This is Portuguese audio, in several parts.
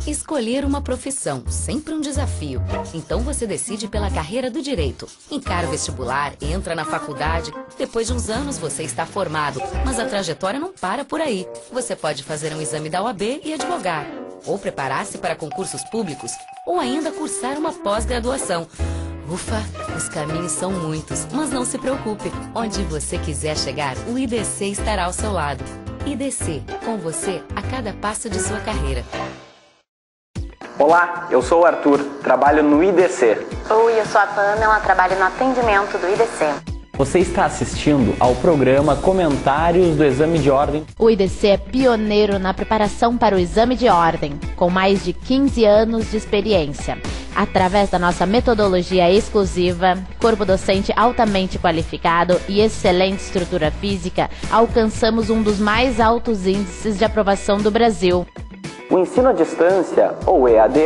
Escolher uma profissão, sempre um desafio. Então você decide pela carreira do direito. Encara o vestibular, entra na faculdade. Depois de uns anos você está formado, mas a trajetória não para por aí. Você pode fazer um exame da OAB e advogar. Ou preparar-se para concursos públicos. Ou ainda cursar uma pós-graduação. Ufa, os caminhos são muitos, mas não se preocupe. Onde você quiser chegar, o IDC estará ao seu lado. IDC, com você a cada passo de sua carreira. Olá, eu sou o Arthur, trabalho no IDC. Oi, eu sou a Pamela, trabalho no atendimento do IDC. Você está assistindo ao programa Comentários do Exame de Ordem. O IDC é pioneiro na preparação para o exame de ordem, com mais de 15 anos de experiência. Através da nossa metodologia exclusiva, corpo docente altamente qualificado e excelente estrutura física, alcançamos um dos mais altos índices de aprovação do Brasil. O ensino à distância, ou EAD,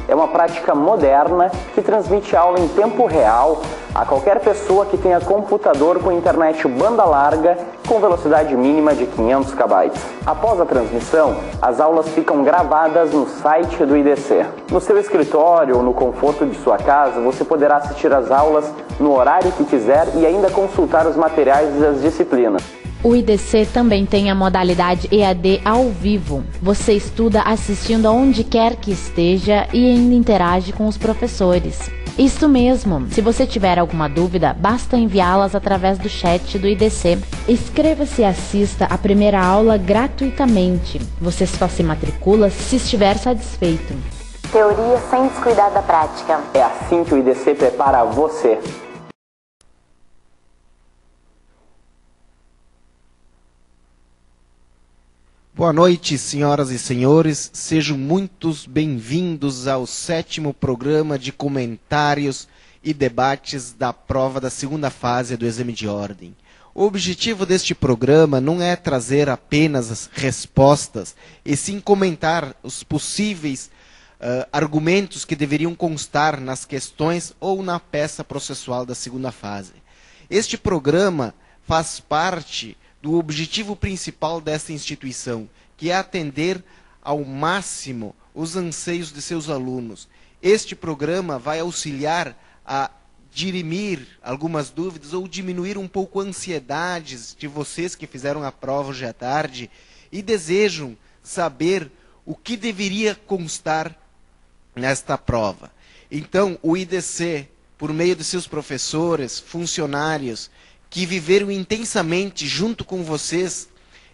é uma prática moderna que transmite aula em tempo real a qualquer pessoa que tenha computador com internet banda larga com velocidade mínima de 500 KB. Após a transmissão, as aulas ficam gravadas no site do IDC. No seu escritório ou no conforto de sua casa, você poderá assistir às aulas no horário que quiser e ainda consultar os materiais das disciplinas. O IDC também tem a modalidade EAD ao vivo. Você estuda assistindo aonde quer que esteja e ainda interage com os professores. Isso mesmo, se você tiver alguma dúvida, basta enviá-las através do chat do IDC. Inscreva-se e assista a primeira aula gratuitamente. Você só se matricula se estiver satisfeito. Teoria sem descuidar da prática. É assim que o IDC prepara você. Boa noite, senhoras e senhores. Sejam muito bem-vindos ao 7º programa de comentários e debates da prova da segunda fase do exame de ordem. O objetivo deste programa não é trazer apenas as respostas, e sim comentar os possíveis argumentos que deveriam constar nas questões ou na peça processual da segunda fase. Este programa faz parte do objetivo principal desta instituição, que é atender ao máximo os anseios de seus alunos. Este programa vai auxiliar a dirimir algumas dúvidas ou diminuir um pouco ansiedades de vocês que fizeram a prova hoje à tarde e desejam saber o que deveria constar nesta prova. Então, o IDC, por meio de seus professores, funcionários, que viveram intensamente junto com vocês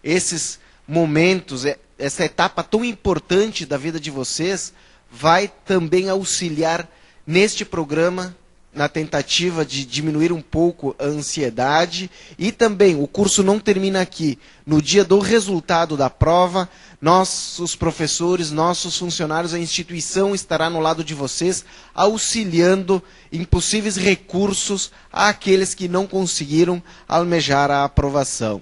esses momentos, essa etapa tão importante da vida de vocês, vai também auxiliar neste programa na tentativa de diminuir um pouco a ansiedade. E também o curso não termina aqui. No dia do resultado da prova, nossos professores, nossos funcionários, a instituição estará no lado de vocês, auxiliando em possíveis recursos àqueles que não conseguiram almejar a aprovação.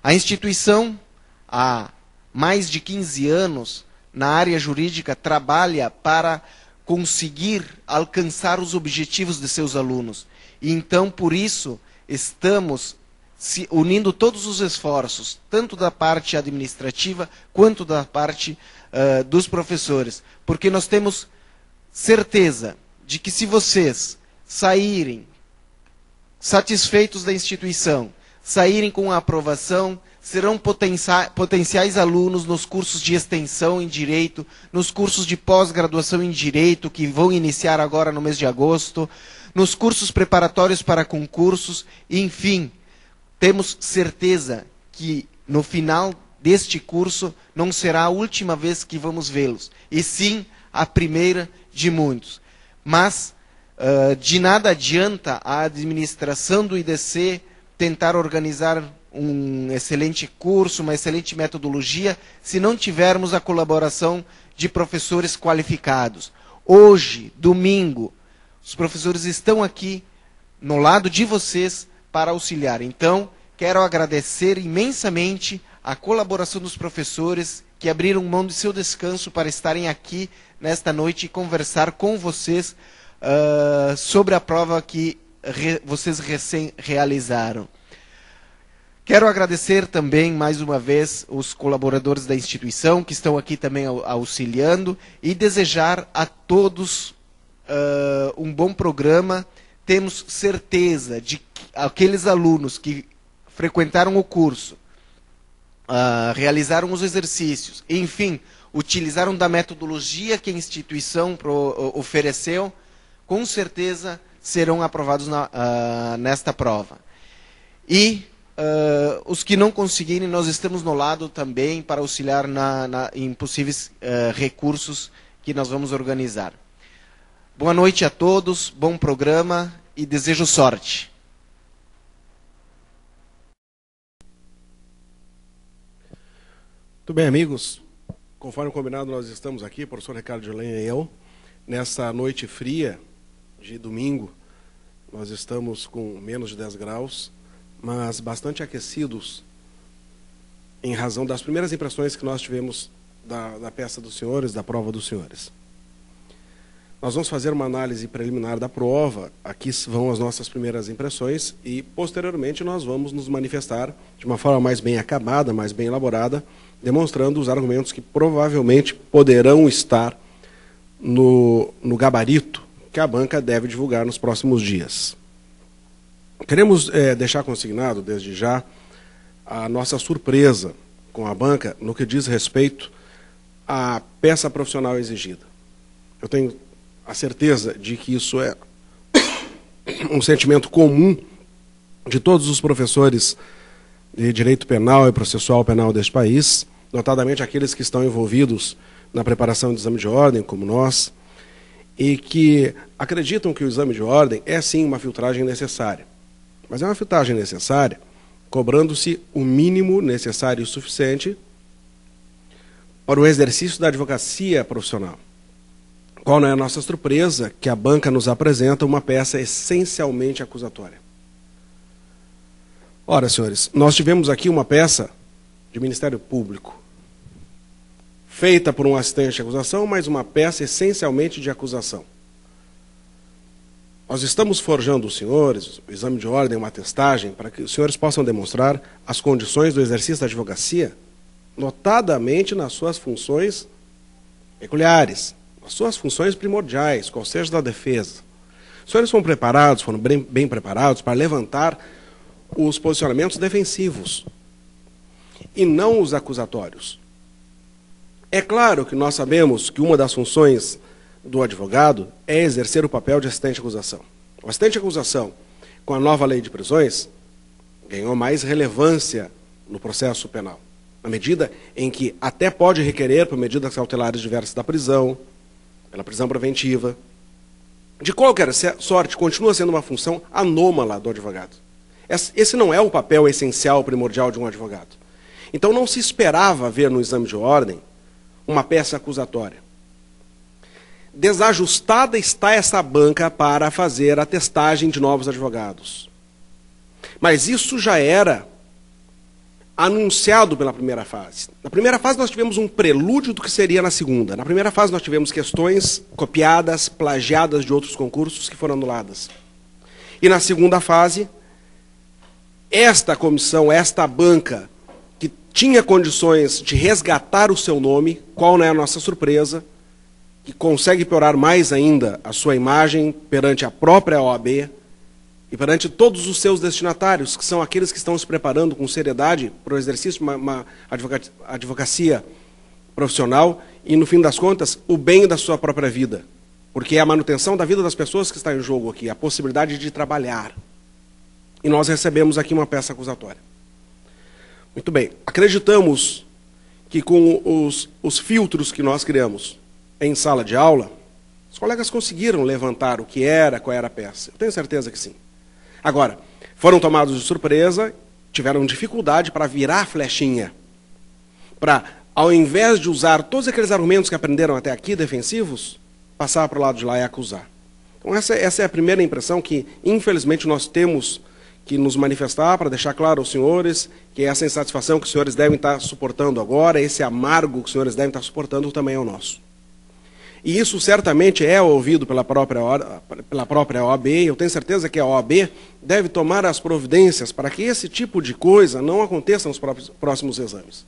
A instituição, há mais de 15 anos, na área jurídica, trabalha para conseguir alcançar os objetivos de seus alunos. E então, por isso, estamos unindo todos os esforços, tanto da parte administrativa, quanto da parte dos professores. Porque nós temos certeza de que se vocês saírem satisfeitos da instituição, saírem com a aprovação, serão potenciais alunos nos cursos de extensão em Direito, nos cursos de pós-graduação em Direito, que vão iniciar agora no mês de agosto, nos cursos preparatórios para concursos, enfim, temos certeza que no final deste curso não será a última vez que vamos vê-los, e sim a primeira de muitos. Mas de nada adianta a administração do IDC tentar organizar um excelente curso, uma excelente metodologia, se não tivermos a colaboração de professores qualificados. Hoje, domingo, os professores estão aqui no lado de vocês para auxiliar. Então, quero agradecer imensamente a colaboração dos professores que abriram mão de seu descanso para estarem aqui nesta noite e conversar com vocês sobre a prova que vocês recém realizaram. Quero agradecer também, mais uma vez, os colaboradores da instituição que estão aqui também auxiliando e desejar a todos um bom programa. Temos certeza de que aqueles alunos que frequentaram o curso, realizaram os exercícios, enfim, utilizaram da metodologia que a instituição ofereceu, com certeza serão aprovados nesta prova. E os que não conseguirem, nós estamos no lado também para auxiliar em possíveis recursos que nós vamos organizar. Boa noite a todos, bom programa e desejo sorte. Muito bem, amigos. Conforme combinado, nós estamos aqui, professor Ricardo de Lenha e eu, nessa noite fria de domingo. Nós estamos com menos de 10 graus, mas bastante aquecidos em razão das primeiras impressões que nós tivemos da peça dos senhores, da prova dos senhores. Nós vamos fazer uma análise preliminar da prova, aqui vão as nossas primeiras impressões e, posteriormente, nós vamos nos manifestar de uma forma mais bem acabada, mais bem elaborada, demonstrando os argumentos que provavelmente poderão estar no gabarito que a banca deve divulgar nos próximos dias. Queremos deixar consignado, desde já, a nossa surpresa com a banca no que diz respeito à peça profissional exigida. Eu tenho a certeza de que isso é um sentimento comum de todos os professores de direito penal e processual penal deste país, notadamente aqueles que estão envolvidos na preparação do exame de ordem, como nós, e que acreditam que o exame de ordem é sim uma filtragem necessária. Mas é uma filtragem necessária cobrando-se o mínimo necessário e suficiente para o exercício da advocacia profissional. Qual não é a nossa surpresa que a banca nos apresenta uma peça essencialmente acusatória? Ora, senhores, nós tivemos aqui uma peça de Ministério Público, feita por um assistente de acusação, mas uma peça essencialmente de acusação. Nós estamos forjando os senhores, o exame de ordem, uma testagem, para que os senhores possam demonstrar as condições do exercício da advocacia, notadamente nas suas funções peculiares, as suas funções primordiais, qual seja da defesa. Os senhores foram preparados, foram bem preparados para levantar os posicionamentos defensivos e não os acusatórios. É claro que nós sabemos que uma das funções do advogado é exercer o papel de assistente de acusação. O assistente de acusação, com a nova lei de prisões, ganhou mais relevância no processo penal, na medida em que até pode requerer por medidas cautelares diversas da prisão, pela prisão preventiva. De qualquer sorte, continua sendo uma função anômala do advogado. Esse não é o papel essencial, primordial de um advogado. Então não se esperava ver no exame de ordem uma peça acusatória. Desajustada está essa banca para fazer a testagem de novos advogados. Mas isso já era anunciado pela primeira fase. Na primeira fase nós tivemos um prelúdio do que seria na segunda. Na primeira fase nós tivemos questões copiadas, plagiadas de outros concursos que foram anuladas. E na segunda fase, esta comissão, esta banca, que tinha condições de resgatar o seu nome, qual não é a nossa surpresa, que consegue piorar mais ainda a sua imagem perante a própria OAB e perante todos os seus destinatários, que são aqueles que estão se preparando com seriedade para o exercício de uma advocacia profissional e, no fim das contas, o bem da sua própria vida. Porque é a manutenção da vida das pessoas que está em jogo aqui, a possibilidade de trabalhar. E nós recebemos aqui uma peça acusatória. Muito bem, acreditamos que com os filtros que nós criamos em sala de aula, os colegas conseguiram levantar o que era, qual era a peça. Eu tenho certeza que sim. Agora, foram tomados de surpresa, tiveram dificuldade para virar a flechinha, para, ao invés de usar todos aqueles argumentos que aprenderam até aqui, defensivos, passar para o lado de lá e acusar. Então essa é a primeira impressão que, infelizmente, nós temos que nos manifestar para deixar claro aos senhores que essa insatisfação que os senhores devem estar suportando agora, esse amargo que os senhores devem estar suportando também é o nosso. e isso certamente é ouvido pela própria OAB, eu tenho certeza que a OAB deve tomar as providências para que esse tipo de coisa não aconteça nos próximos exames.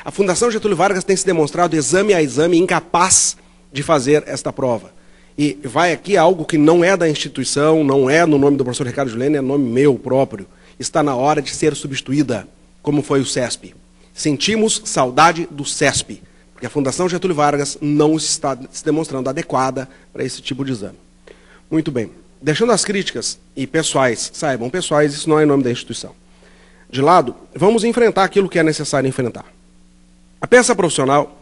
A Fundação Getúlio Vargas tem se demonstrado exame a exame incapaz de fazer esta prova. E vai aqui algo que não é da instituição, não é no nome do professor Ricardo Gilene, é nome meu próprio. Está na hora de ser substituída, como foi o CESP. Sentimos saudade do CESP, porque a Fundação Getúlio Vargas não está se demonstrando adequada para esse tipo de exame. Muito bem. Deixando as críticas e pessoais, saibam, pessoais, isso não é em nome da instituição, de lado, vamos enfrentar aquilo que é necessário enfrentar. A peça profissional,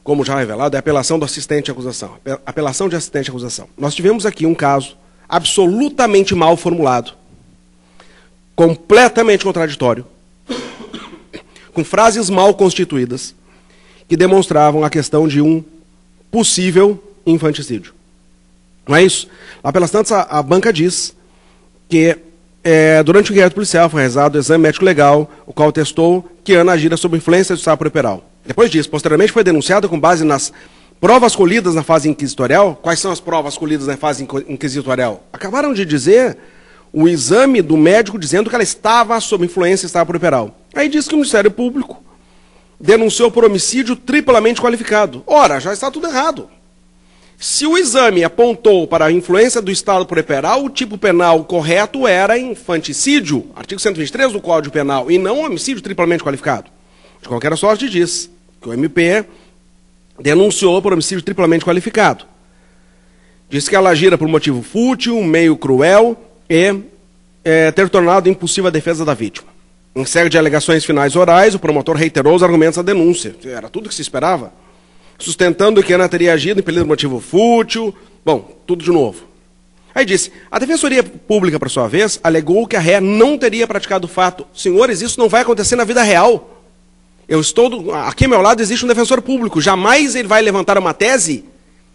como já revelado, é a apelação do assistente à acusação. Apelação de assistente à acusação. Nós tivemos aqui um caso absolutamente mal formulado, completamente contraditório, com frases mal constituídas, que demonstravam a questão de um possível infanticídio. Não é isso? Lá pelas tantas, a banca diz que durante o inquérito policial foi realizado o exame médico legal, o qual testou que Ana agira sob influência do sapoperal. Depois disso, posteriormente foi denunciada com base nas provas colhidas na fase inquisitorial. Quais são as provas colhidas na fase inquisitorial? Acabaram de dizer o exame do médico dizendo que ela estava sob influência sapoperal. Aí diz que o Ministério Público denunciou por homicídio triplamente qualificado. Ora, já está tudo errado. Se o exame apontou para a influência do estado puerperal, o tipo penal correto era infanticídio, artigo 123 do Código Penal, e não homicídio triplamente qualificado. De qualquer sorte, diz que o MP denunciou por homicídio triplamente qualificado. Diz que ela agira por motivo fútil, meio cruel e ter tornado impossível a defesa da vítima. Em série de alegações finais orais, o promotor reiterou os argumentos da denúncia. Era tudo o que se esperava. Sustentando que Ana teria agido impelido por motivo fútil. Bom, tudo de novo. Aí disse, a Defensoria Pública, por sua vez, alegou que a ré não teria praticado o fato. Senhores, isso não vai acontecer na vida real. Aqui ao meu lado existe um defensor público. Jamais ele vai levantar uma tese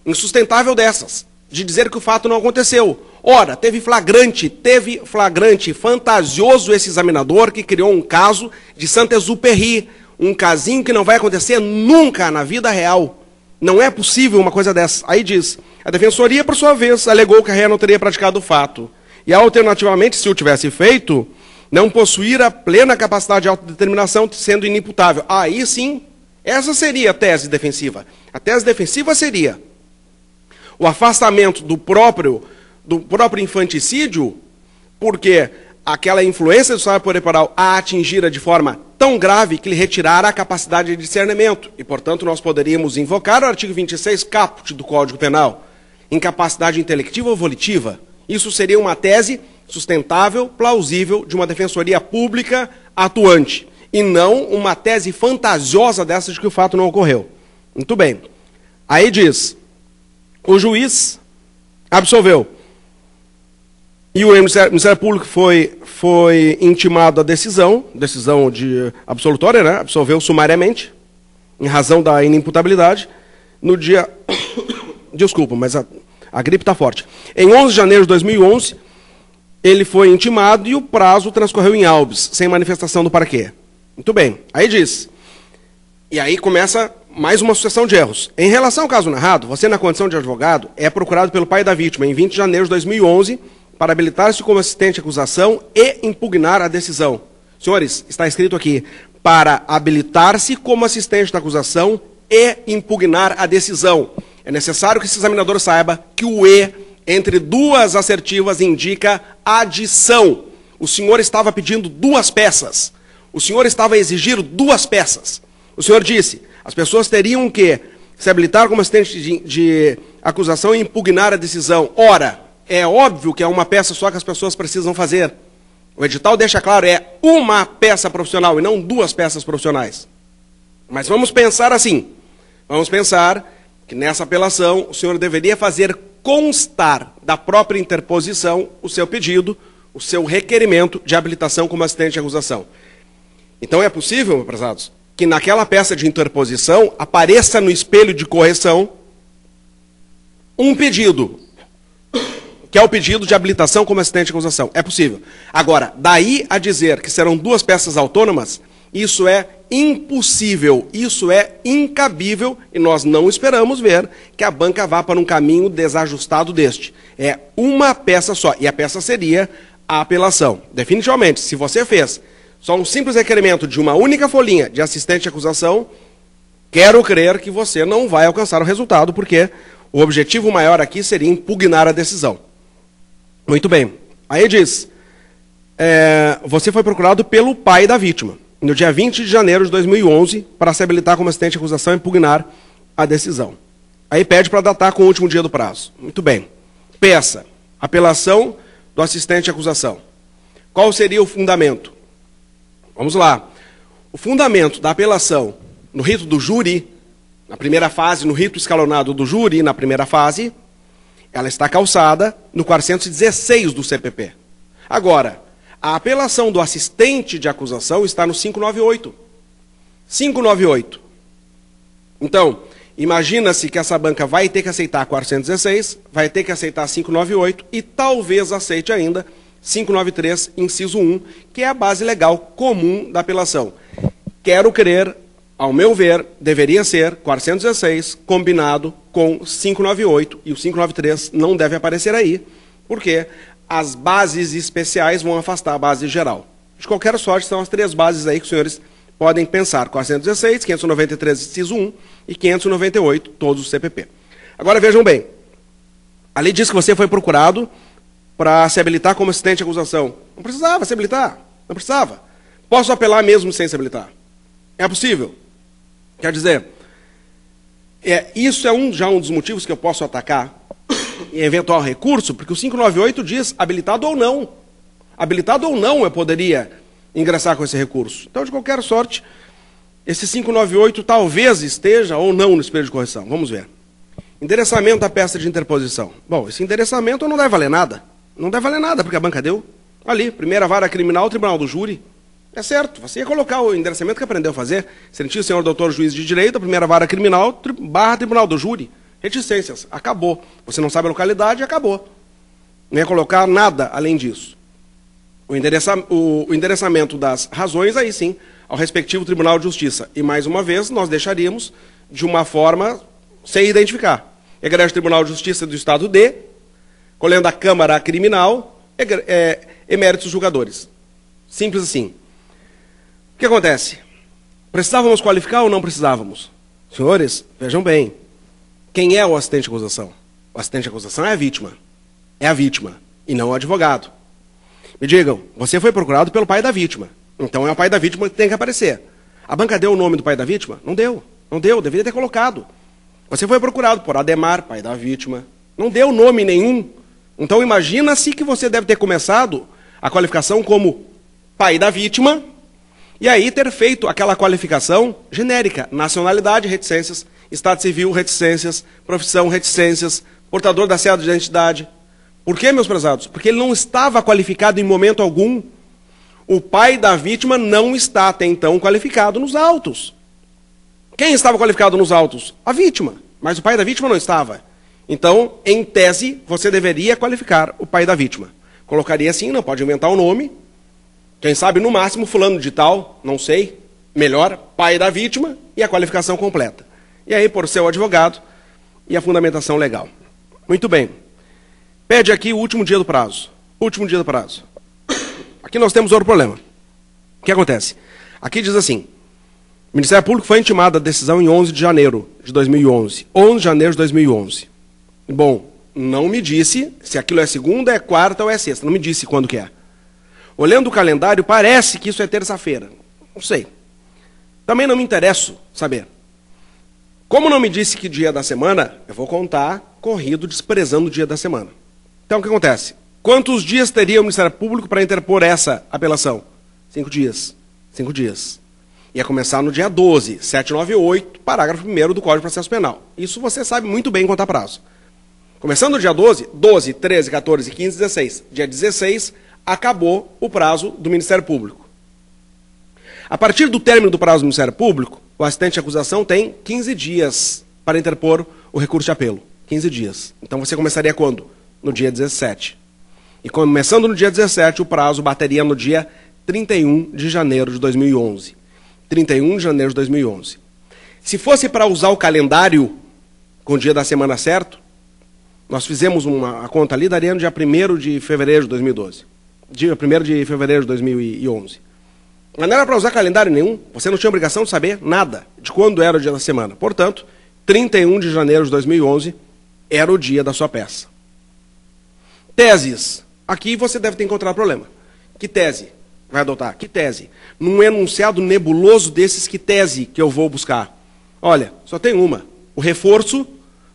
insustentável dessas, de dizer que o fato não aconteceu. Ora, teve flagrante fantasioso esse examinador que criou um caso de Saint-Exupéry, um casinho que não vai acontecer nunca na vida real. Não é possível uma coisa dessa. Aí diz, a Defensoria, por sua vez, alegou que a ré não teria praticado o fato. E, alternativamente, se o tivesse feito, não possuir a plena capacidade de autodeterminação, sendo inimputável. Aí sim, essa seria a tese defensiva. A tese defensiva seria o afastamento do próprio infanticídio, porque aquela influência do estado puerperal a atingira de forma tão grave que lhe retirara a capacidade de discernimento. E, portanto, nós poderíamos invocar o artigo 26 caput do Código Penal, incapacidade intelectiva ou volitiva. Isso seria uma tese sustentável, plausível, de uma defensoria pública atuante, e não uma tese fantasiosa dessa de que o fato não ocorreu. Muito bem. Aí diz, o juiz absolveu. E o Ministério Público foi intimado à decisão de absolutória, né? Absolveu sumariamente, em razão da inimputabilidade, no dia... Desculpa, mas a gripe está forte. Em 11 de janeiro de 2011, ele foi intimado e o prazo transcorreu em habeas, sem manifestação do parquê. Muito bem. Aí diz... E aí começa mais uma sucessão de erros. Em relação ao caso narrado, você, na condição de advogado, é procurado pelo pai da vítima, em 20 de janeiro de 2011, para habilitar-se como assistente à acusação e impugnar a decisão. Senhores, está escrito aqui, para habilitar-se como assistente da acusação e impugnar a decisão. É necessário que esse examinador saiba que o E, entre duas assertivas, indica adição. O senhor estava pedindo duas peças. O senhor estava a exigir duas peças. O senhor disse, as pessoas teriam que se habilitar como assistente de acusação e impugnar a decisão. Ora, é óbvio que é uma peça só que as pessoas precisam fazer. O edital deixa claro, é uma peça profissional e não duas peças profissionais. Mas vamos pensar assim. Vamos pensar que nessa apelação o senhor deveria fazer constar da própria interposição o seu pedido, o seu requerimento de habilitação como assistente de acusação. Então é possível, meus prezados, que naquela peça de interposição apareça no espelho de correção um pedido, que é o pedido de habilitação como assistente de acusação. É possível. Agora, daí a dizer que serão duas peças autônomas, isso é impossível, isso é incabível e nós não esperamos ver que a banca vá para um caminho desajustado deste. É uma peça só, e a peça seria a apelação. Definitivamente, se você fez só um simples requerimento de uma única folhinha de assistente de acusação, quero crer que você não vai alcançar o resultado, porque o objetivo maior aqui seria impugnar a decisão. Muito bem. Aí diz, você foi procurado pelo pai da vítima, no dia 20 de janeiro de 2011, para se habilitar como assistente de acusação e impugnar a decisão. Aí pede para datar com o último dia do prazo. Muito bem. Peça, apelação do assistente de acusação. Qual seria o fundamento? Vamos lá. O fundamento da apelação no rito do júri, na primeira fase, no rito escalonado do júri, na primeira fase, ela está calçada no 416 do CPP. Agora, a apelação do assistente de acusação está no 598. 598. Então, imagina-se que essa banca vai ter que aceitar 416, vai ter que aceitar 598 e talvez aceite ainda 593, inciso 1, que é a base legal comum da apelação. Quero crer, ao meu ver, deveria ser 416 combinado com 598, e o 593 não deve aparecer aí, porque as bases especiais vão afastar a base geral. De qualquer sorte, são as três bases aí que os senhores podem pensar: 416, 593, inciso 1 e 598, todos os CPP. Agora vejam bem, a lei diz que você foi procurado para se habilitar como assistente de acusação. Não precisava se habilitar, não precisava. Posso apelar mesmo sem se habilitar. É possível. Quer dizer, isso é já um dos motivos que eu posso atacar em eventual recurso, porque o 598 diz habilitado ou não. Habilitado ou não eu poderia ingressar com esse recurso. Então, de qualquer sorte, esse 598 talvez esteja ou não no espelho de correção. Vamos ver. Endereçamento da peça de interposição. Bom, esse endereçamento não deve valer nada. Não deve valer nada, porque a banca deu. Ali, primeira vara criminal, tribunal do júri. É certo, você ia colocar o endereçamento que aprendeu a fazer. Excelentíssimo senhor doutor juiz de direito, primeira vara criminal, barra tribunal do júri. Reticências, acabou. Você não sabe a localidade, acabou. Não ia colocar nada além disso. O endereçamento das razões, aí sim, ao respectivo Tribunal de Justiça. E, mais uma vez, nós deixaríamos de uma forma sem identificar. Egresso Tribunal de Justiça do Estado D, colhendo a Câmara Criminal, eméritos julgadores. Simples assim. O que acontece? Precisávamos qualificar ou não precisávamos? Senhores, vejam bem. Quem é o assistente de acusação? O assistente de acusação é a vítima. É a vítima, e não o advogado. Me digam, você foi procurado pelo pai da vítima. Então é o pai da vítima que tem que aparecer. A banca deu o nome do pai da vítima? Não deu. Não deu, deveria ter colocado. Você foi procurado por Ademar, pai da vítima. Não deu nome nenhum. Então imagina-se que você deve ter começado a qualificação como pai da vítima, e aí ter feito aquela qualificação genérica: nacionalidade, reticências; estado civil, reticências; profissão, reticências; portador da cédula de identidade. Por quê, meus prezados? Porque ele não estava qualificado em momento algum. O pai da vítima não está até então qualificado nos autos. Quem estava qualificado nos autos? A vítima. Mas o pai da vítima não estava. Então, em tese, você deveria qualificar o pai da vítima. Colocaria assim, não pode inventar o nome. Quem sabe, no máximo, fulano de tal, não sei. Melhor, pai da vítima e a qualificação completa. E aí, por ser o advogado e a fundamentação legal. Muito bem. Pede aqui o último dia do prazo. Último dia do prazo. Aqui nós temos outro problema. O que acontece? Aqui diz assim: o Ministério Público foi intimado a decisão em 11 de janeiro de 2011. 11 de janeiro de 2011. Bom, não me disse se aquilo é segunda, é quarta ou é sexta. Não me disse quando que é. Olhando o calendário, parece que isso é terça-feira. Não sei. Também não me interesso saber. Como não me disse que dia da semana, eu vou contar corrido desprezando o dia da semana. Então, o que acontece? Quantos dias teria o Ministério Público para interpor essa apelação? 5 dias. 5 dias. Ia começar no dia 12, 798, parágrafo 1º do Código de Processo Penal. Isso você sabe muito bem contar prazo. Começando no dia 12, 12, 13, 14, 15, 16. Dia 16, acabou o prazo do Ministério Público. A partir do término do prazo do Ministério Público, o assistente de acusação tem 15 dias para interpor o recurso de apelo. 15 dias. Então você começaria quando? No dia 17. E começando no dia 17, o prazo bateria no dia 31 de janeiro de 2011. 31 de janeiro de 2011. Se fosse para usar o calendário com o dia da semana certo, nós fizemos a conta ali, daria no dia 1º de fevereiro de 2012. Dia 1º de fevereiro de 2011. Mas não era para usar calendário nenhum, você não tinha obrigação de saber nada de quando era o dia da semana. Portanto, 31 de janeiro de 2011 era o dia da sua peça. Teses. Aqui você deve ter encontrado problema. Que tese vai adotar? Que tese? Num enunciado nebuloso desses, que tese que eu vou buscar? Olha, só tem uma. O reforço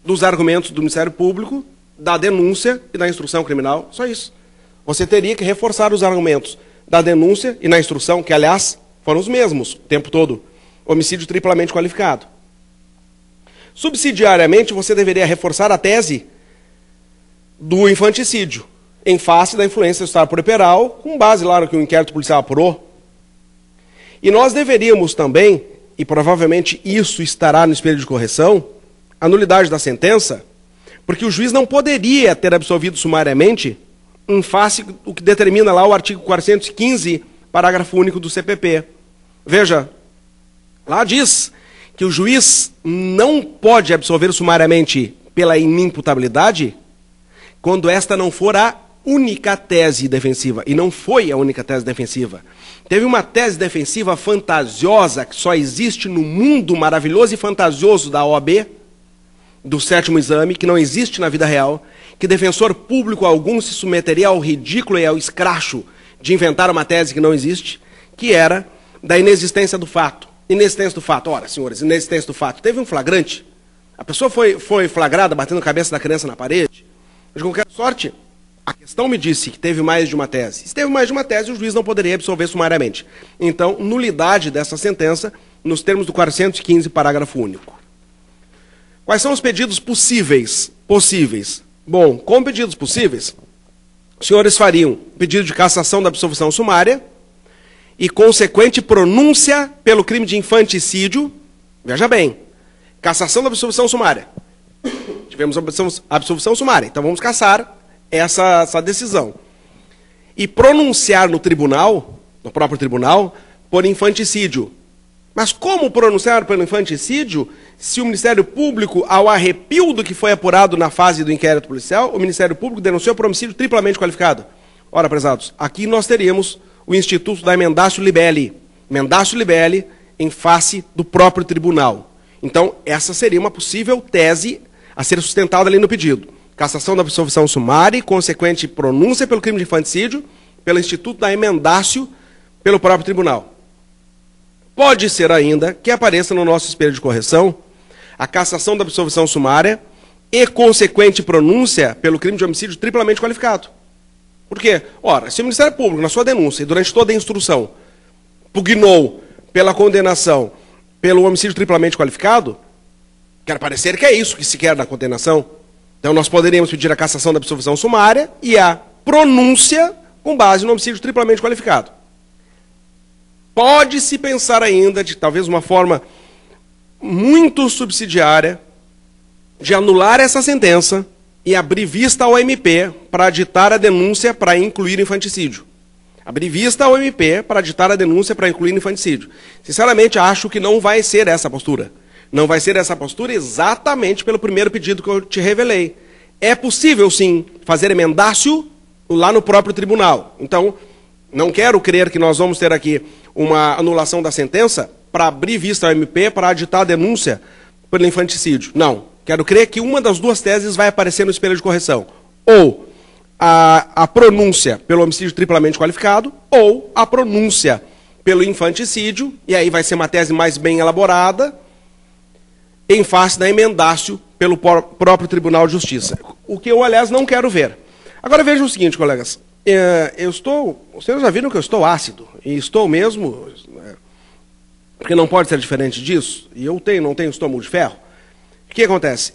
dos argumentos do Ministério Público, da denúncia e da instrução criminal. Só isso. Você teria que reforçar os argumentos da denúncia e na instrução, que, aliás, foram os mesmos o tempo todo. Homicídio triplamente qualificado. Subsidiariamente, você deveria reforçar a tese do infanticídio, em face da influência do Estado puerperal, com base lá no que o inquérito policial apurou. E nós deveríamos também, e provavelmente isso estará no espelho de correção, a nulidade da sentença, porque o juiz não poderia ter absolvido sumariamente em face do que determina lá o artigo 415, parágrafo único do CPP. Veja, lá diz que o juiz não pode absolver sumariamente pela inimputabilidade quando esta não for a única tese defensiva. E não foi a única tese defensiva. Teve uma tese defensiva fantasiosa que só existe no mundo maravilhoso e fantasioso da OAB, do 7º exame, que não existe na vida real, que defensor público algum se submeteria ao ridículo e ao escracho de inventar uma tese que não existe, que era da inexistência do fato. Inexistência do fato. Ora, senhores, inexistência do fato. Teve um flagrante, a pessoa foi flagrada batendo a cabeça da criança na parede. De qualquer sorte, a questão me disse que teve mais de uma tese. Se teve mais de uma tese, o juiz não poderia absolver sumariamente. Então, nulidade dessa sentença nos termos do 415, parágrafo único. Quais são os pedidos possíveis? Bom, como pedidos possíveis, os senhores fariam pedido de cassação da absolvição sumária e consequente pronúncia pelo crime de infanticídio. Veja bem, cassação da absolvição sumária. Tivemos a absolvição sumária, então vamos cassar essa decisão. E pronunciar no tribunal, no próprio tribunal, por infanticídio. Mas como pronunciar pelo infanticídio se o Ministério Público, ao arrepio do que foi apurado na fase do inquérito policial, o Ministério Público denunciou por homicídio triplamente qualificado? Ora, prezados, aqui nós teríamos o Instituto da Mendatio Libelli. Mendatio Libelli em face do próprio tribunal. Então, essa seria uma possível tese a ser sustentada ali no pedido. Cassação da absolvição sumária e consequente pronúncia pelo crime de infanticídio pelo Instituto da Emendácio pelo próprio tribunal. Pode ser ainda que apareça no nosso espelho de correção a cassação da absolvição sumária e consequente pronúncia pelo crime de homicídio triplamente qualificado. Por quê? Ora, se o Ministério Público, na sua denúncia e durante toda a instrução, pugnou pela condenação pelo homicídio triplamente qualificado, quer parecer que é isso que se quer na condenação. Então nós poderíamos pedir a cassação da absolvição sumária e a pronúncia com base no homicídio triplamente qualificado. Pode-se pensar ainda, de talvez uma forma muito subsidiária, de anular essa sentença e abrir vista ao MP para aditar a denúncia para incluir infanticídio. Abrir vista ao MP para aditar a denúncia para incluir infanticídio. Sinceramente, acho que não vai ser essa a postura. Não vai ser essa a postura exatamente pelo primeiro pedido que eu te revelei. É possível, sim, fazer emendácio lá no próprio tribunal. Então, não quero crer que nós vamos ter aqui uma anulação da sentença para abrir vista ao MP para aditar a denúncia pelo infanticídio. Não. Quero crer que uma das duas teses vai aparecer no espelho de correção. Ou a pronúncia pelo homicídio triplamente qualificado, ou a pronúncia pelo infanticídio, e aí vai ser uma tese mais bem elaborada, em face da emendácio pelo próprio Tribunal de Justiça. O que eu, aliás, não quero ver. Agora vejam o seguinte, colegas. Os senhores já viram que eu estou ácido, e estou mesmo, porque não pode ser diferente disso, e eu não tenho estômago de ferro. O que acontece?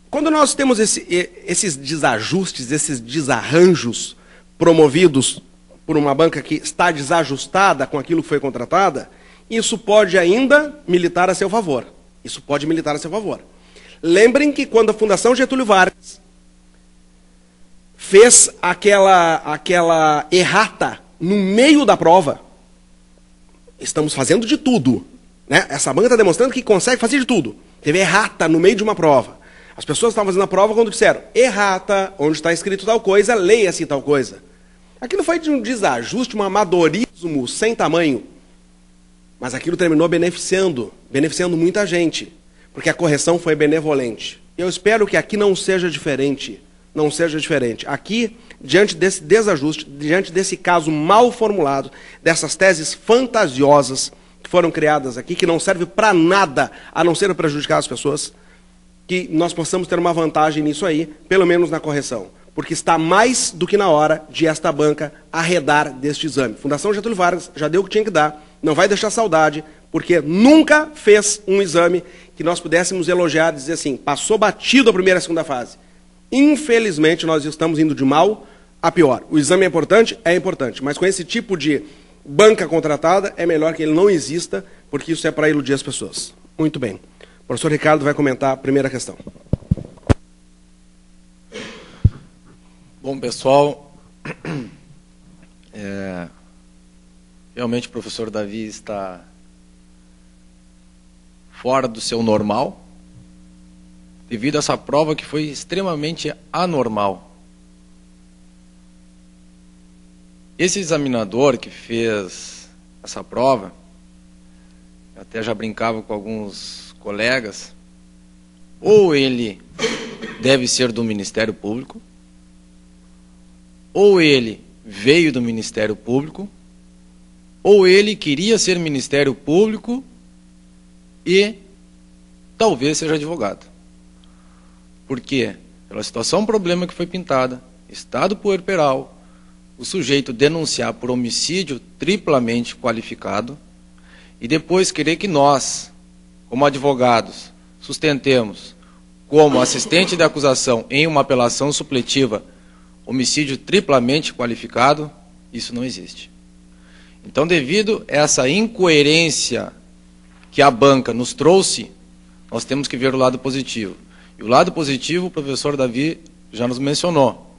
Quando nós temos esses desajustes, esses desarranjos promovidos por uma banca que está desajustada com aquilo que foi contratada, isso pode ainda militar a seu favor. Isso pode militar a seu favor. Lembrem que quando a Fundação Getúlio Vargas fez aquela errata no meio da prova, Estamos fazendo de tudo. Né? Essa banca está demonstrando que consegue fazer de tudo. Teve errata no meio de uma prova. As pessoas estavam fazendo a prova quando disseram, errata, onde está escrito tal coisa, leia-se tal coisa. Aquilo foi de um desajuste, um amadorismo sem tamanho. Mas aquilo terminou beneficiando muita gente. Porque a correção foi benevolente. Eu espero que aqui não seja diferente. Não seja diferente. Aqui, diante desse desajuste, diante desse caso mal formulado, dessas teses fantasiosas que foram criadas aqui, que não servem para nada, a não ser prejudicar as pessoas, que nós possamos ter uma vantagem nisso aí, pelo menos na correção. Porque está mais do que na hora de esta banca arredar deste exame. Fundação Getúlio Vargas já deu o que tinha que dar, não vai deixar saudade, porque nunca fez um exame que nós pudéssemos elogiar e dizer assim, passou batido a primeira e a segunda fase. Infelizmente, nós estamos indo de mal a pior. O exame é importante, mas com esse tipo de banca contratada, é melhor que ele não exista, porque isso é para iludir as pessoas. Muito bem. O professor Ricardo vai comentar a primeira questão. Bom, pessoal, realmente o professor Davi está fora do seu normal, devido a essa prova que foi extremamente anormal. Esse examinador que fez essa prova, eu até já brincava com alguns colegas, ou ele deve ser do Ministério Público, ou ele veio do Ministério Público, ou ele queria ser Ministério Público e talvez seja advogado. Por quê? Pela situação, problema que foi pintada, estado puerperal, o sujeito denunciar por homicídio triplamente qualificado e depois querer que nós, como advogados, sustentemos como assistente de acusação em uma apelação supletiva homicídio triplamente qualificado, isso não existe. Então, devido a essa incoerência que a banca nos trouxe, nós temos que ver o lado positivo. E o lado positivo, o professor Davi já nos mencionou.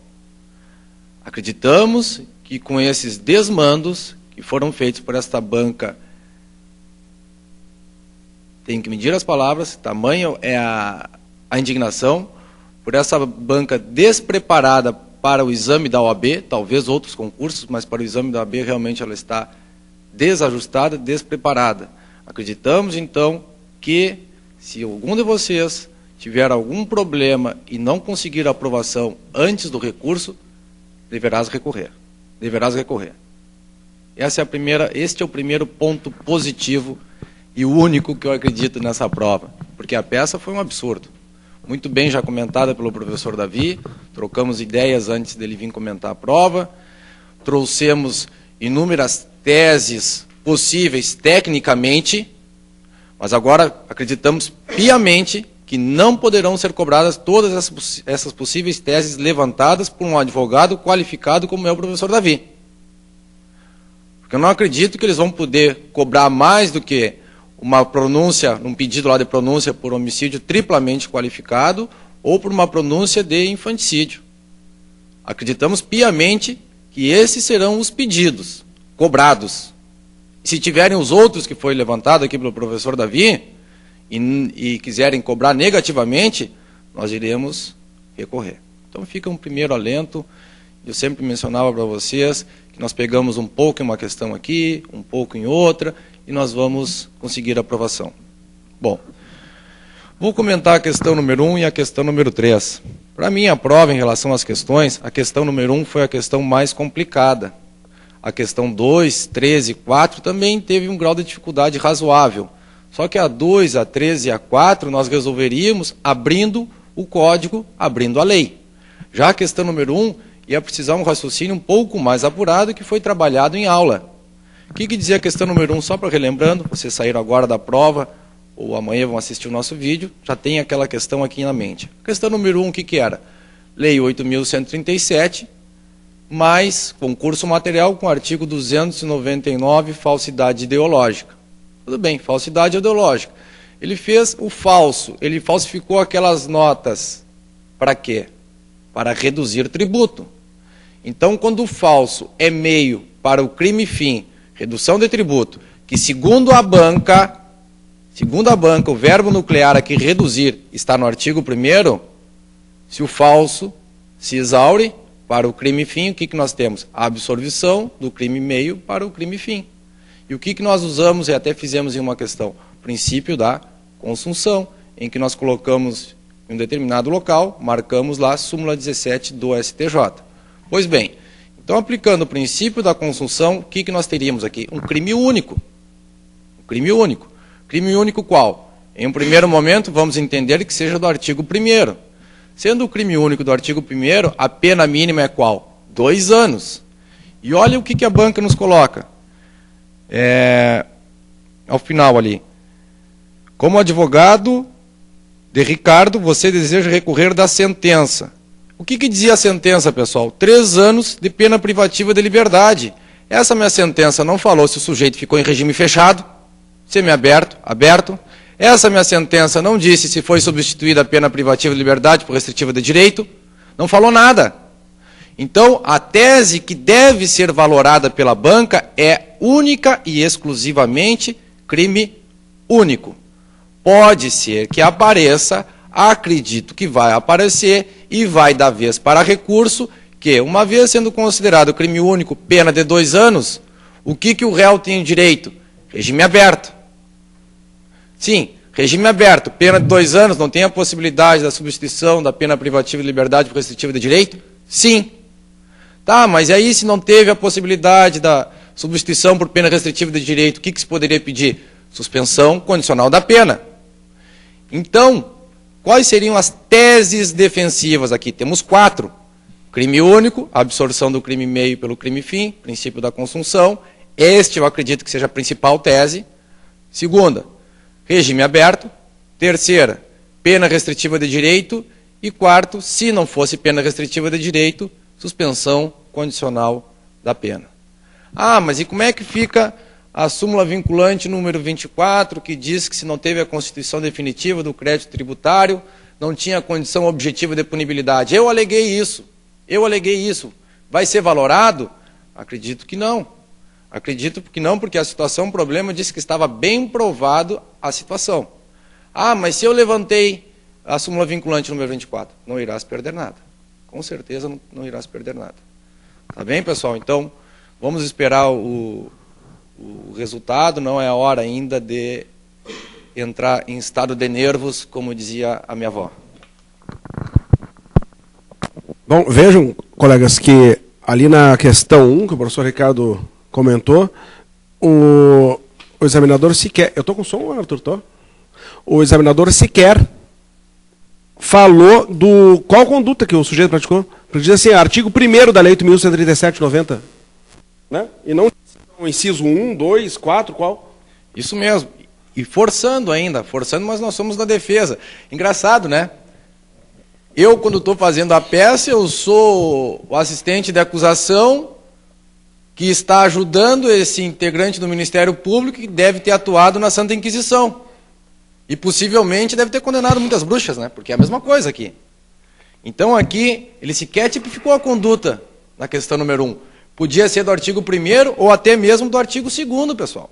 Acreditamos que com esses desmandos que foram feitos por esta banca, tem que medir as palavras, tamanho é a indignação, por essa banca despreparada para o exame da OAB, talvez outros concursos, mas para o exame da OAB realmente ela está desajustada, despreparada. Acreditamos, então, que se algum de vocês tiver algum problema e não conseguir a aprovação antes do recurso, deverás recorrer. Deverás recorrer. Este é o primeiro ponto positivo e o único que eu acredito nessa prova, porque a peça foi um absurdo. Muito bem já comentada pelo professor Davi, trocamos ideias antes dele vir comentar a prova, trouxemos inúmeras teses possíveis tecnicamente, mas agora acreditamos piamente que não poderão ser cobradas todas essas possíveis teses levantadas por um advogado qualificado como é o professor Davi. Porque eu não acredito que eles vão poder cobrar mais do que uma pronúncia, um pedido lá de pronúncia por homicídio triplamente qualificado ou por uma pronúncia de infanticídio. Acreditamos piamente que esses serão os pedidos cobrados. Se tiverem os outros que foi levantado aqui pelo professor Davi e quiserem cobrar negativamente, nós iremos recorrer. Então fica um primeiro alento. Eu sempre mencionava para vocês que nós pegamos um pouco em uma questão aqui, um pouco em outra, e nós vamos conseguir a aprovação. Bom, vou comentar a questão número 1 e a questão número 3. Para mim, a prova em relação às questões, a questão número 1 foi a questão mais complicada. A questão 2, 3 e 4 também teve um grau de dificuldade razoável. Só que a 2, a 3 e a 4 nós resolveríamos abrindo o código, abrindo a lei. Já a questão número 1 ia precisar um raciocínio um pouco mais apurado que foi trabalhado em aula. O que dizia a questão número 1, só para relembrando, vocês saíram agora da prova, ou amanhã vão assistir o nosso vídeo, já tem aquela questão aqui na mente. A questão número 1, o que era? Lei 8.137, mais concurso material com artigo 299, falsidade ideológica. Tudo bem, falsidade ideológica. Ele fez o falso, ele falsificou aquelas notas. Para quê? Para reduzir tributo. Então, quando o falso é meio para o crime fim, redução de tributo, que segundo a banca, o verbo nuclear aqui, reduzir, está no artigo 1º, se o falso se exaure para o crime fim, o que nós temos? A absorvição do crime meio para o crime fim. E o que nós usamos, e até fizemos em uma questão, o princípio da consunção, em que nós colocamos em um determinado local, marcamos lá a súmula 17 do STJ. Pois bem, então aplicando o princípio da consunção, o que nós teríamos aqui? Um crime único. Um crime único. Crime único qual? Em um primeiro momento, vamos entender que seja do artigo 1º. Sendo o crime único do artigo 1º, a pena mínima é qual? 2 anos. E olha o que a banca nos coloca. Ao final ali. Como advogado de Ricardo, você deseja recorrer da sentença. O que dizia a sentença, pessoal? 3 anos de pena privativa de liberdade. Essa minha sentença não falou se o sujeito ficou em regime fechado, semiaberto, aberto. Essa minha sentença não disse se foi substituída a pena privativa de liberdade por restritiva de direito. Não falou nada. Então, a tese que deve ser valorada pela banca é única e exclusivamente crime único. Pode ser que apareça, acredito que vai aparecer, e vai dar vez para recurso, que, uma vez sendo considerado crime único, pena de 2 anos, o que o réu tem direito? Regime aberto. Sim, regime aberto, pena de 2 anos, não tem a possibilidade da substituição da pena privativa de liberdade por restritiva de direito? Sim. Tá, mas aí se não teve a possibilidade da substituição por pena restritiva de direito, o que se poderia pedir? Suspensão condicional da pena. Então, quais seriam as teses defensivas aqui? Temos 4. Crime único, absorção do crime meio pelo crime fim, princípio da consunção. Este eu acredito que seja a principal tese. Segunda, regime aberto. Terceira, pena restritiva de direito. E quarto, se não fosse pena restritiva de direito, suspensão condicional da pena. Ah, mas e como é que fica a súmula vinculante número 24, que diz que se não teve a constituição definitiva do crédito tributário, não tinha condição objetiva de punibilidade? Eu aleguei isso. Vai ser valorado? Acredito que não. Acredito que não, porque a situação, o problema disse que estava bem provado a situação. Ah, mas se eu levantei a súmula vinculante número 24, não irás perder nada. Com certeza não irás perder nada. Tá bem, pessoal? Então, vamos esperar o resultado, não é a hora ainda de entrar em estado de nervos, como dizia a minha avó. Bom, vejam, colegas, que ali na questão 1, que o professor Ricardo comentou, o examinador sequer... Eu estou com som, Arthur? Tô? O examinador sequer falou do... Qual conduta que o sujeito praticou? Porque diz assim, artigo 1º da Lei 8.137/90. Né? E não o inciso 1, 2, 4, qual? Isso mesmo. E forçando ainda, mas nós somos da defesa. Engraçado, né? Eu, quando estou fazendo a peça, eu sou o assistente de acusação que está ajudando esse integrante do Ministério Público que deve ter atuado na Santa Inquisição. E possivelmente deve ter condenado muitas bruxas, né? Porque é a mesma coisa aqui. Então aqui, ele sequer tipificou a conduta na questão número 1. Podia ser do artigo 1º ou até mesmo do artigo 2º, pessoal.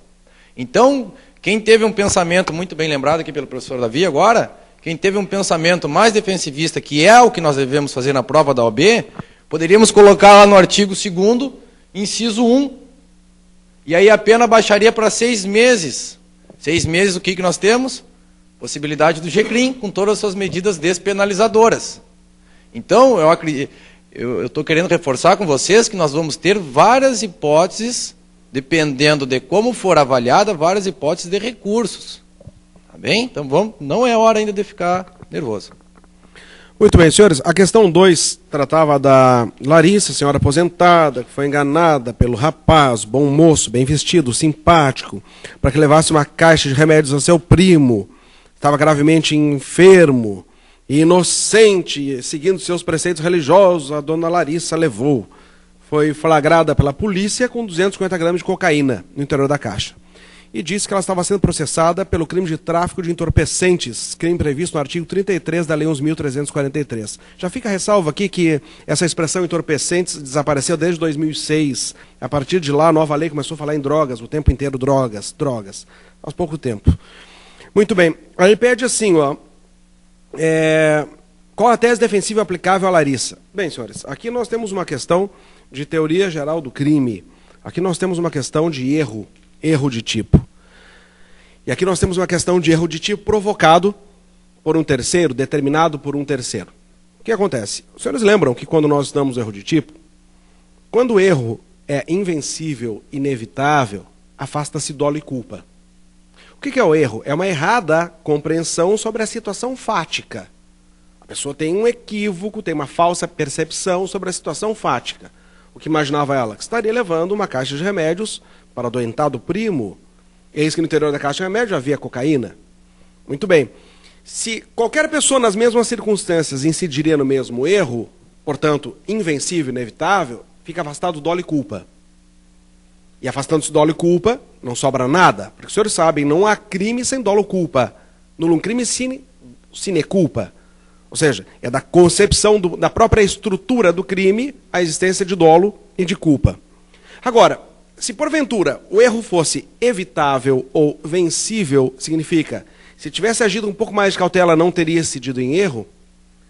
Então, quem teve um pensamento muito bem lembrado aqui pelo professor Davi agora, quem teve um pensamento mais defensivista, que é o que nós devemos fazer na prova da OAB, poderíamos colocar lá no artigo 2º, inciso 1. E aí a pena baixaria para 6 meses. 6 meses, o que nós temos? Possibilidade do GCRIM, com todas as suas medidas despenalizadoras. Então, eu estou querendo reforçar com vocês que nós vamos ter várias hipóteses, dependendo de como for avaliada, várias hipóteses de recursos. Tá bem? Então, não é hora ainda de ficar nervoso. Muito bem, senhores. A questão 2 tratava da Larissa, senhora aposentada, que foi enganada pelo rapaz, bom moço, bem vestido, simpático, para que levasse uma caixa de remédios ao seu primo. Estava gravemente enfermo e inocente, seguindo seus preceitos religiosos, a dona Larissa levou. Foi flagrada pela polícia com 250 gramas de cocaína no interior da caixa. e disse que ela estava sendo processada pelo crime de tráfico de entorpecentes, crime previsto no artigo 33 da Lei 11.343. Já fica a ressalva aqui que essa expressão entorpecentes desapareceu desde 2006. A partir de lá, a nova lei começou a falar em drogas, o tempo inteiro drogas. Faz pouco tempo. Muito bem. Aí pede assim, ó, qual a tese defensiva aplicável a Larissa? Bem, senhores, aqui nós temos uma questão de teoria geral do crime. Aqui nós temos uma questão de erro de tipo. E aqui nós temos uma questão de erro de tipo provocado por um terceiro, determinado por um terceiro. O que acontece? Os senhores lembram que quando nós damos erro de tipo, quando o erro é invencível, inevitável, afasta-se dolo e culpa. O que é o erro? É uma errada compreensão sobre a situação fática. A pessoa tem um equívoco, tem uma falsa percepção sobre a situação fática. O que imaginava ela? Que estaria levando uma caixa de remédios para o adoentado primo. Eis que no interior da caixa de remédio havia cocaína. Muito bem. Se qualquer pessoa nas mesmas circunstâncias incidiria no mesmo erro, portanto, invencível, inevitável, fica afastado dolo e culpa. E afastando-se dolo e culpa, não sobra nada. Porque os senhores sabem, não há crime sem dolo ou culpa. Nullum crime sine culpa. Ou seja, é da concepção da própria estrutura do crime a existência de dolo e de culpa. Agora, se porventura o erro fosse evitável ou vencível, significa, se tivesse agido um pouco mais de cautela, não teria incidido em erro,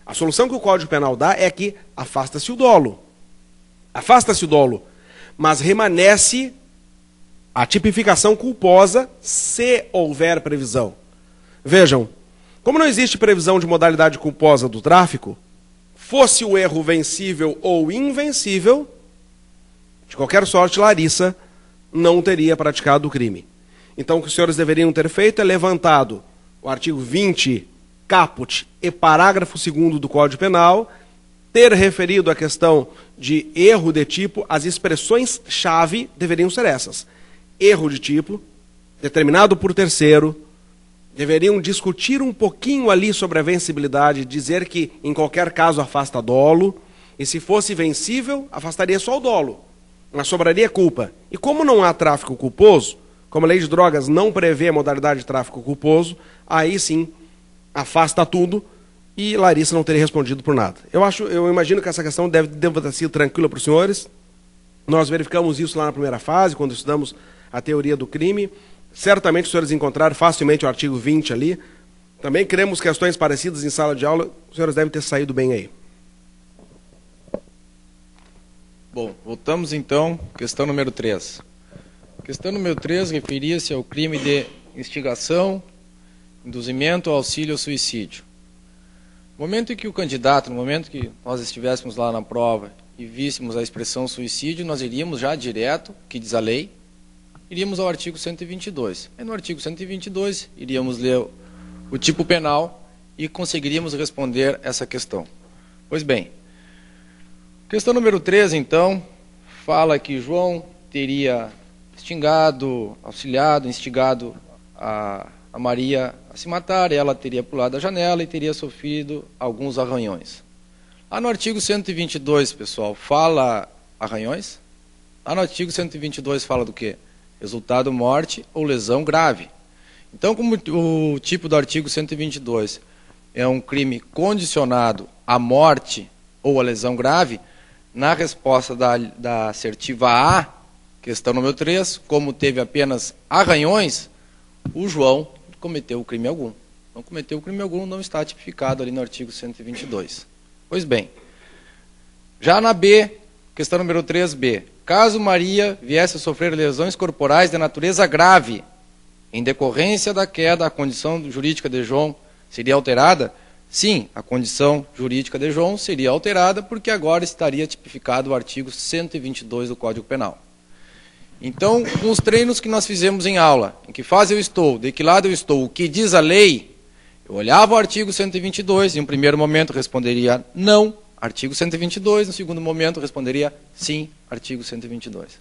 a solução que o Código Penal dá é que afasta-se o dolo. Afasta-se o dolo, mas remanesce a tipificação culposa se houver previsão. Vejam, como não existe previsão de modalidade culposa do tráfico, fosse o erro vencível ou invencível, de qualquer sorte, Larissa não teria praticado o crime. Então, o que os senhores deveriam ter feito é levantado o artigo 20, caput e parágrafo 2º do Código Penal, ter referido a questão de erro de tipo, as expressões-chave deveriam ser essas. Erro de tipo, determinado por terceiro, deveriam discutir um pouquinho ali sobre a vencibilidade, dizer que em qualquer caso afasta dolo, e se fosse vencível, afastaria só o dolo, mas sobraria culpa. E como não há tráfico culposo, como a lei de drogas não prevê a modalidade de tráfico culposo, aí sim afasta tudo e Larissa não teria respondido por nada. Eu imagino que essa questão deve ter sido tranquila para os senhores. Nós verificamos isso lá na primeira fase, quando estudamos a teoria do crime. Certamente os senhores encontraram facilmente o artigo 20 ali. Também queremos questões parecidas em sala de aula. Os senhores devem ter saído bem aí. Bom, voltamos então, questão número 3. Questão número 3 referia-se ao crime de instigação, induzimento, auxílio ao suicídio. No momento em que o candidato, no momento que nós estivéssemos lá na prova e víssemos a expressão suicídio, nós iríamos já direto, que diz a lei, iríamos ao artigo 122. E no artigo 122, iríamos ler o tipo penal e conseguiríamos responder essa questão. Pois bem, questão número 3, então, fala que João teria auxiliado, instigado a Maria a se matar, ela teria pulado a janela e teria sofrido alguns arranhões. Lá no artigo 122, pessoal, fala arranhões? Lá no artigo 122 fala do quê? Resultado morte ou lesão grave. Então, como o tipo do artigo 122 é um crime condicionado à morte ou à lesão grave, na resposta da assertiva A, questão número 3, como teve apenas arranhões, o João cometeu crime algum. Não cometeu crime algum, não está tipificado ali no artigo 122. Pois bem, já na B, questão número 3B, caso Maria viesse a sofrer lesões corporais de natureza grave, em decorrência da queda, a condição jurídica de João seria alterada? Sim, a condição jurídica de João seria alterada, porque agora estaria tipificado o artigo 122 do Código Penal. Então, com os treinos que nós fizemos em aula, em que fase eu estou, de que lado eu estou, o que diz a lei, eu olhava o artigo 122, em um primeiro momento responderia não, artigo 122, no segundo momento responderia sim, artigo 122.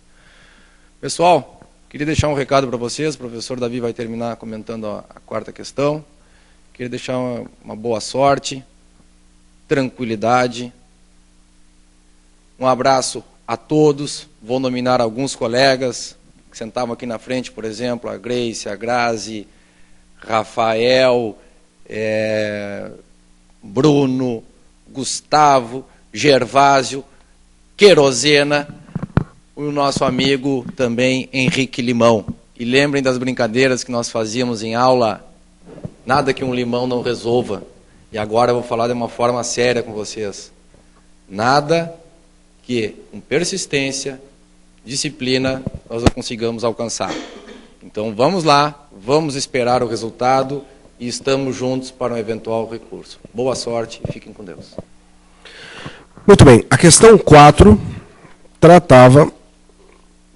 Pessoal, queria deixar um recado para vocês, o professor Davi vai terminar comentando a quarta questão. Queria deixar uma boa sorte, tranquilidade, um abraço a todos, vou nominar alguns colegas que que sentavam aqui na frente, por exemplo, a Grace, a Grazi, Rafael, Bruno, Gustavo, Gervásio, Querosena, o nosso amigo também Henrique Limão. E lembrem das brincadeiras que nós fazíamos em aula, nada que um limão não resolva. E agora eu vou falar de uma forma séria com vocês. Nada que, com persistência, disciplina, nós não consigamos alcançar. Então vamos lá, vamos esperar o resultado e estamos juntos para um eventual recurso. Boa sorte e fiquem com Deus. Muito bem, a questão 4 tratava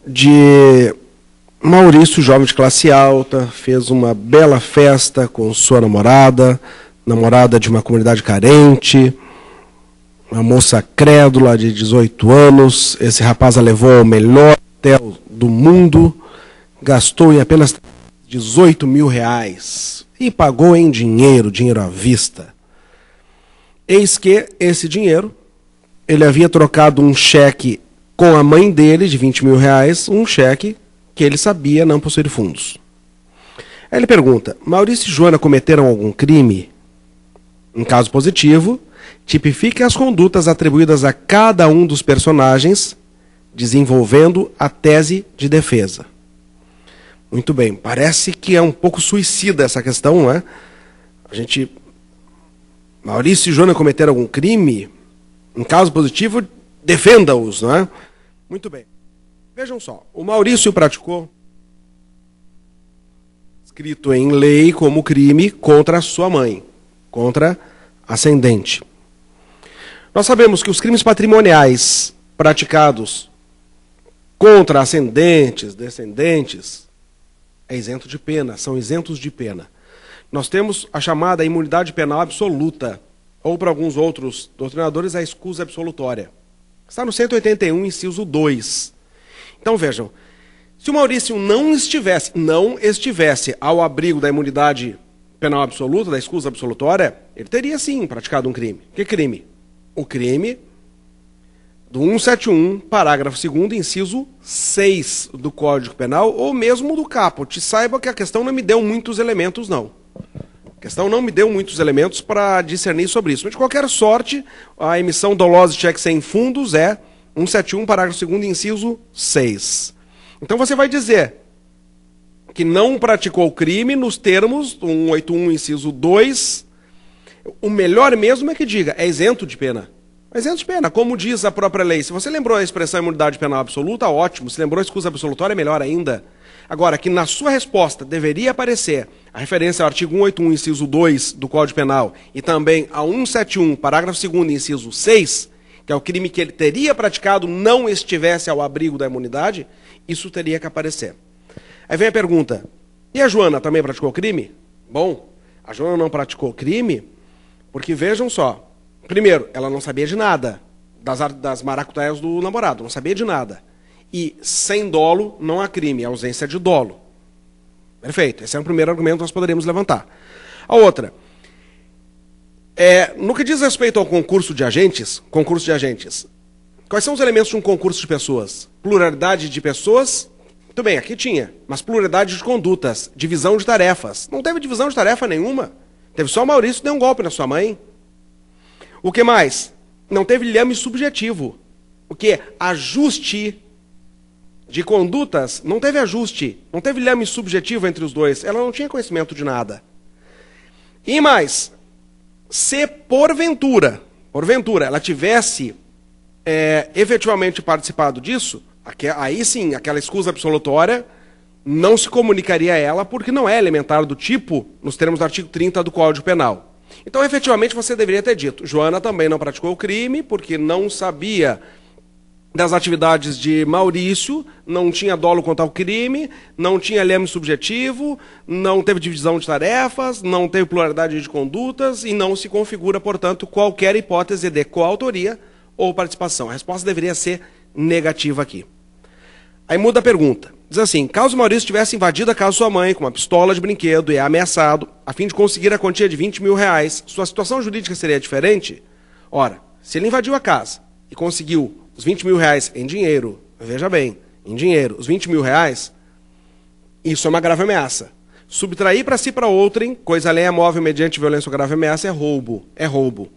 de Maurício, jovem de classe alta, fez uma bela festa com sua namorada de uma comunidade carente, uma moça crédula de 18 anos. Esse rapaz a levou ao melhor hotel do mundo, gastou em apenas 18 mil reais e pagou em dinheiro à vista. Eis que esse dinheiro, ele havia trocado um cheque com a mãe dele de 20 mil reais, um cheque que ele sabia não possuir fundos. Aí ele pergunta: Maurício e Joana cometeram algum crime? Em caso positivo, tipifique as condutas atribuídas a cada um dos personagens, desenvolvendo a tese de defesa. Muito bem, parece que é um pouco suicida essa questão, não é? Maurício e Joana cometeram algum crime? Em caso positivo, defenda-os, não é? Muito bem. Vejam só, o Maurício praticou, escrito em lei como crime, contra a sua mãe, contra a ascendente. Nós sabemos que os crimes patrimoniais praticados contra ascendentes, descendentes, é isento de pena, são isentos de pena. Nós temos a chamada imunidade penal absoluta, ou para alguns outros doutrinadores, a escusa absolutória. Está no 181, inciso 2. Então vejam, se o Maurício não estivesse ao abrigo da imunidade penal absoluta, da escusa absolutória, ele teria sim praticado um crime. Que crime? O crime do 171, parágrafo 2º, inciso 6 do Código Penal, ou mesmo do caput. Saiba que a questão não me deu muitos elementos, não. A questão não me deu muitos elementos para discernir sobre isso. Mas, de qualquer sorte, a emissão dolosa de cheque sem fundos é 171, parágrafo 2º, inciso 6. Então você vai dizer que não praticou o crime nos termos do 181, inciso 2. O melhor mesmo é que diga, é isento de pena. É isento de pena, como diz a própria lei. Se você lembrou a expressão imunidade penal absoluta, ótimo. Se lembrou a escusa absolutória, melhor ainda. Agora, que na sua resposta deveria aparecer a referência ao artigo 181, inciso 2 do Código Penal e também ao 171, parágrafo 2º, inciso 6, que é o crime que ele teria praticado não estivesse ao abrigo da imunidade, isso teria que aparecer. Aí vem a pergunta, e a Joana também praticou crime? Bom, a Joana não praticou crime porque, vejam só, primeiro, ela não sabia de nada das maracutaias do namorado, não sabia de nada. E sem dolo não há crime, ausência de dolo. Perfeito, esse é o primeiro argumento que nós poderíamos levantar. A outra, no que diz respeito ao concurso de agentes, quais são os elementos de um concurso de pessoas? Pluralidade de pessoas, muito bem, aqui tinha, mas pluralidade de condutas, divisão de tarefas. Não teve divisão de tarefa nenhuma. Teve só o Maurício que deu um golpe na sua mãe. O que mais? Não teve lhame subjetivo. O que? Ajuste de condutas. Não teve ajuste. Não teve lhame subjetivo entre os dois. Ela não tinha conhecimento de nada. E mais, se porventura ela tivesse efetivamente participado disso, aí sim, aquela escusa absolutória não se comunicaria a ela porque não é elementar do tipo nos termos do artigo 30 do Código Penal. Então, efetivamente, você deveria ter dito, Joana também não praticou o crime porque não sabia das atividades de Maurício, não tinha dolo contra o crime, não tinha lhame subjetivo, não teve divisão de tarefas, não teve pluralidade de condutas e não se configura, portanto, qualquer hipótese de coautoria ou participação. A resposta deveria ser negativa aqui. Aí muda a pergunta. Diz assim, caso Maurício tivesse invadido a casa de sua mãe com uma pistola de brinquedo e ameaçado, a fim de conseguir a quantia de 20 mil reais, sua situação jurídica seria diferente? Ora, se ele invadiu a casa e conseguiu os 20 mil reais em dinheiro, veja bem, em dinheiro, os 20 mil reais, Isso é uma grave ameaça. Subtrair para si para outrem, coisa alheia móvel mediante violência ou grave ameaça, é roubo. É roubo.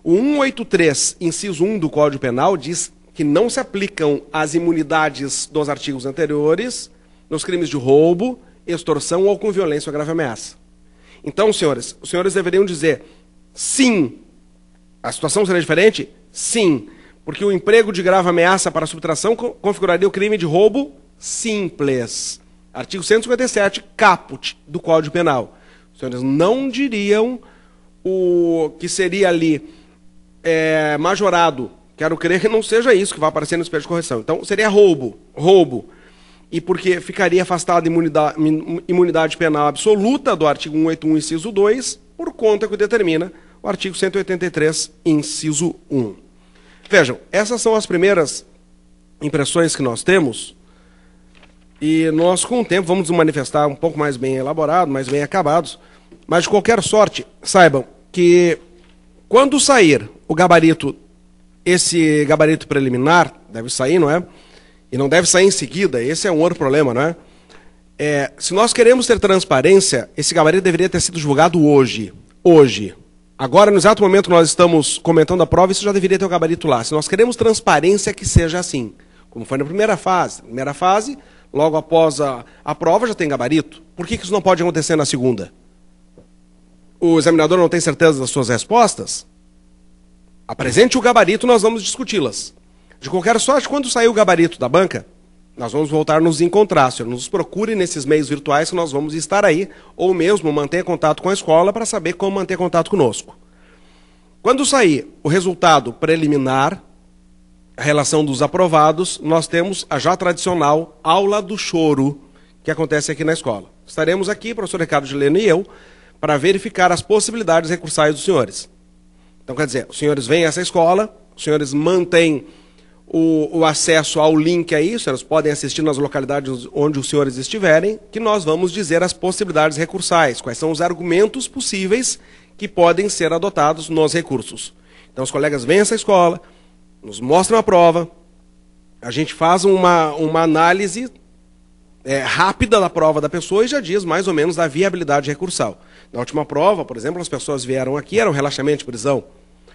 O 183, inciso 1 do Código Penal, diz que não se aplicam as imunidades dos artigos anteriores nos crimes de roubo, extorsão ou com violência ou grave ameaça. Então, senhores, os senhores deveriam dizer sim. A situação seria diferente? Sim. Porque o emprego de grave ameaça para subtração configuraria o crime de roubo simples. Artigo 157, caput do Código Penal. Os senhores não diriam o que seria ali majorado. Quero crer que não seja isso que vai aparecer no espelho de correção. Então, seria roubo. Roubo. E porque ficaria afastada a imunidade penal absoluta do artigo 181, inciso 2, por conta que determina o artigo 183, inciso 1. Vejam, essas são as primeiras impressões que nós temos, e nós, com o tempo, vamos nos manifestar um pouco mais bem elaborado, mais bem acabados, mas, de qualquer sorte, saibam que, quando sair o gabarito, esse gabarito preliminar, deve sair, não é? E não deve sair em seguida, esse é um outro problema, não é? Se nós queremos ter transparência, esse gabarito deveria ter sido julgado hoje. Hoje. Agora, no exato momento que nós estamos comentando a prova, isso já deveria ter o gabarito lá. Se nós queremos transparência, que seja assim. Como foi na primeira fase. Na primeira fase, logo após a prova, já tem gabarito. Por que isso não pode acontecer na segunda? O examinador não tem certeza das suas respostas? Apresente o gabarito, nós vamos discuti-las. De qualquer sorte, quando sair o gabarito da banca, nós vamos voltar a nos encontrar. Senhor, nos procure nesses meios virtuais que nós vamos estar aí, ou mesmo mantenha contato com a escola para saber como manter contato conosco. Quando sair o resultado preliminar, a relação dos aprovados, nós temos a já tradicional aula do choro que acontece aqui na escola. Estaremos aqui, professor Ricardo Gileno e eu, para verificar as possibilidades recursais dos senhores. Então, quer dizer, os senhores vêm a essa escola, os senhores mantêm o acesso ao link aí, os senhores podem assistir nas localidades onde os senhores estiverem, que nós vamos dizer as possibilidades recursais, quais são os argumentos possíveis que podem ser adotados nos recursos. Então, os colegas vêm a essa escola, nos mostram a prova, a gente faz uma análise rápida da prova da pessoa e já diz mais ou menos da viabilidade recursal. Na última prova, por exemplo, as pessoas vieram aqui, era um relaxamento de prisão.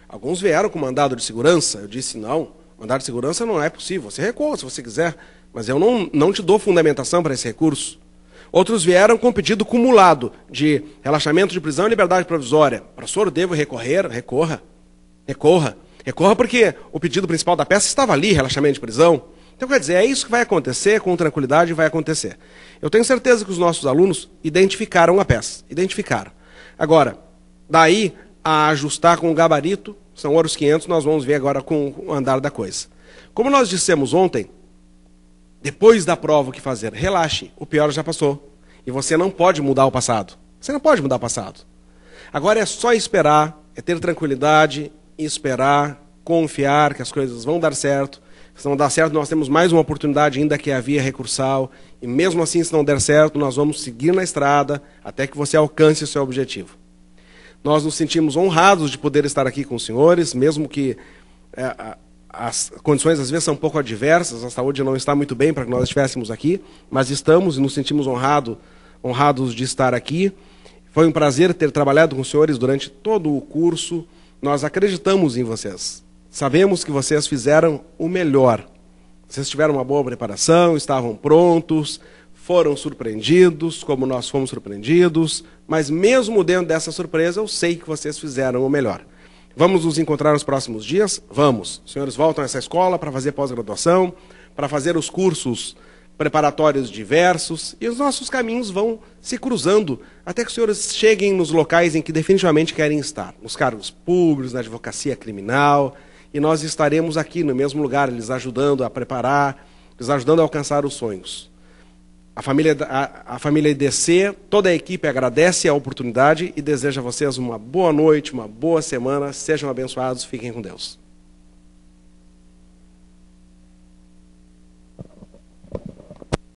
Alguns vieram com mandado de segurança, eu disse não. Mandado de segurança não é possível. Você recua se você quiser, mas eu não te dou fundamentação para esse recurso. Outros vieram com pedido cumulado de relaxamento de prisão e liberdade provisória. Professor, devo recorrer? Recorra. Recorra. Recorra porque o pedido principal da peça estava ali, relaxamento de prisão. Então, quer dizer, é isso que vai acontecer, com tranquilidade vai acontecer. Eu tenho certeza que os nossos alunos identificaram a peça. Identificaram. Agora, daí a ajustar com o gabarito, são outros 500, nós vamos ver agora com o andar da coisa. Como nós dissemos ontem, depois da prova o que fazer? Relaxe, o pior já passou. E você não pode mudar o passado. Você não pode mudar o passado. Agora é só esperar, é ter tranquilidade, esperar, confiar que as coisas vão dar certo. Se não dar certo, nós temos mais uma oportunidade ainda, que é a via recursal. E mesmo assim, se não der certo, nós vamos seguir na estrada até que você alcance o seu objetivo. Nós nos sentimos honrados de poder estar aqui com os senhores, mesmo que as condições às vezes são um pouco adversas, a saúde não está muito bem para que nós estivéssemos aqui, mas estamos e nos sentimos honrados de estar aqui. Foi um prazer ter trabalhado com os senhores durante todo o curso. Nós acreditamos em vocês. Sabemos que vocês fizeram o melhor. Vocês tiveram uma boa preparação, estavam prontos, foram surpreendidos, como nós fomos surpreendidos, mas mesmo dentro dessa surpresa, eu sei que vocês fizeram o melhor. Vamos nos encontrar nos próximos dias? Vamos. Os senhores voltam a essa escola para fazer pós-graduação, para fazer os cursos preparatórios diversos, e os nossos caminhos vão se cruzando até que os senhores cheguem nos locais em que definitivamente querem estar, nos cargos públicos, na advocacia criminal, e nós estaremos aqui no mesmo lugar, lhes ajudando a preparar, lhes ajudando a alcançar os sonhos. A família IDC, toda a equipe agradece a oportunidade e deseja a vocês uma boa noite, uma boa semana. Sejam abençoados, fiquem com Deus.